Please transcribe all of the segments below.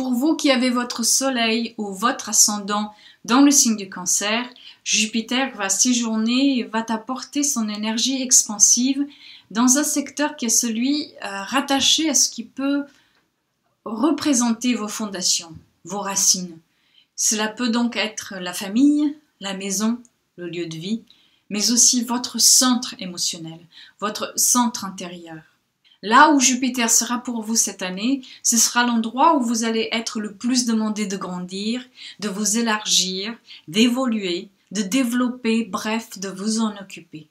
Pour vous qui avez votre soleil ou votre ascendant dans le signe du Cancer, Jupiter va séjourner et va t'apporter son énergie expansive dans un secteur qui est celui rattaché à ce qui peut représenter vos fondations, vos racines. Cela peut donc être la famille, la maison, le lieu de vie, mais aussi votre centre émotionnel, votre centre intérieur. Là où Jupiter sera pour vous cette année, ce sera l'endroit où vous allez être le plus demandé de grandir, de vous élargir, d'évoluer, de développer, bref, de vous en occuper.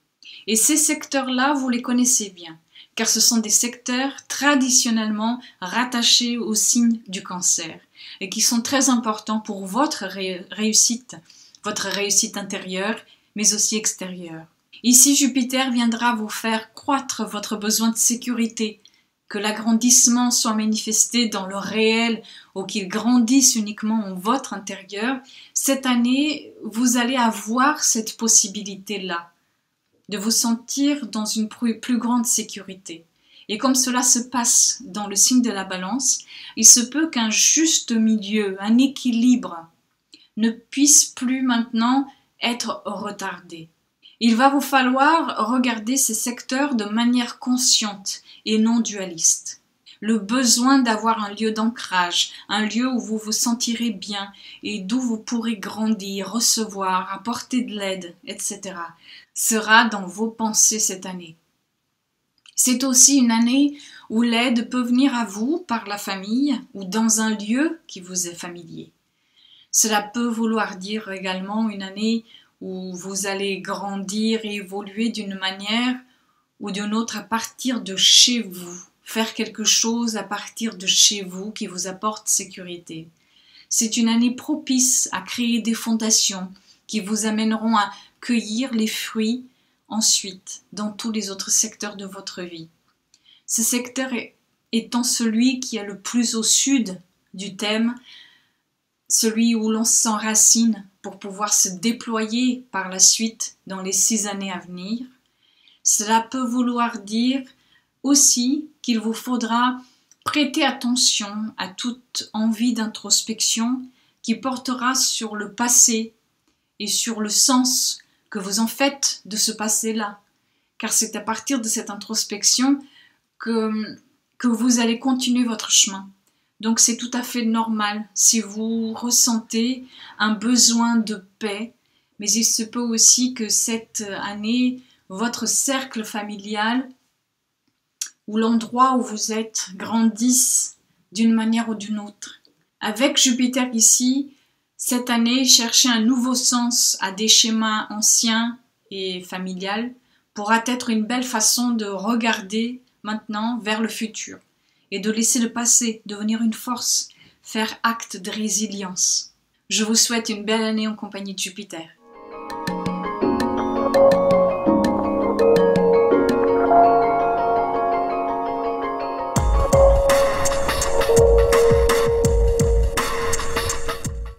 Et ces secteurs-là, vous les connaissez bien, car ce sont des secteurs traditionnellement rattachés au signe du Cancer et qui sont très importants pour votre réussite intérieure, mais aussi extérieure. Ici, Jupiter viendra vous faire croître votre besoin de sécurité, que l'agrandissement soit manifesté dans le réel ou qu'il grandisse uniquement en votre intérieur. Cette année, vous allez avoir cette possibilité-là, de vous sentir dans une plus grande sécurité. Et comme cela se passe dans le signe de la Balance, il se peut qu'un juste milieu, un équilibre, ne puisse plus maintenant être retardé. Il va vous falloir regarder ces secteurs de manière consciente et non dualiste. Le besoin d'avoir un lieu d'ancrage, un lieu où vous vous sentirez bien et d'où vous pourrez grandir, recevoir, apporter de l'aide, etc., sera dans vos pensées cette année. C'est aussi une année où l'aide peut venir à vous par la famille ou dans un lieu qui vous est familier. Cela peut vouloir dire également une année où vous allez grandir et évoluer d'une manière ou d'une autre à partir de chez vous, faire quelque chose à partir de chez vous qui vous apporte sécurité. C'est une année propice à créer des fondations qui vous amèneront à cueillir les fruits ensuite dans tous les autres secteurs de votre vie. Ce secteur étant celui qui est le plus au sud du thème, celui où l'on s'enracine pour pouvoir se déployer par la suite dans les 6 années à venir. Cela peut vouloir dire aussi qu'il vous faudra prêter attention à toute envie d'introspection qui portera sur le passé et sur le sens que vous en faites de ce passé-là. Car c'est à partir de cette introspection que vous allez continuer votre chemin. Donc c'est tout à fait normal si vous ressentez un besoin de paix, mais il se peut aussi que cette année, votre cercle familial ou l'endroit où vous êtes grandisse d'une manière ou d'une autre. Avec Jupiter ici, cette année, cherchez un nouveau sens à des schémas anciens et familiales pourra être une belle façon de regarder maintenant vers le futur et de laisser le passé devenir une force, faire acte de résilience. Je vous souhaite une belle année en compagnie de Jupiter.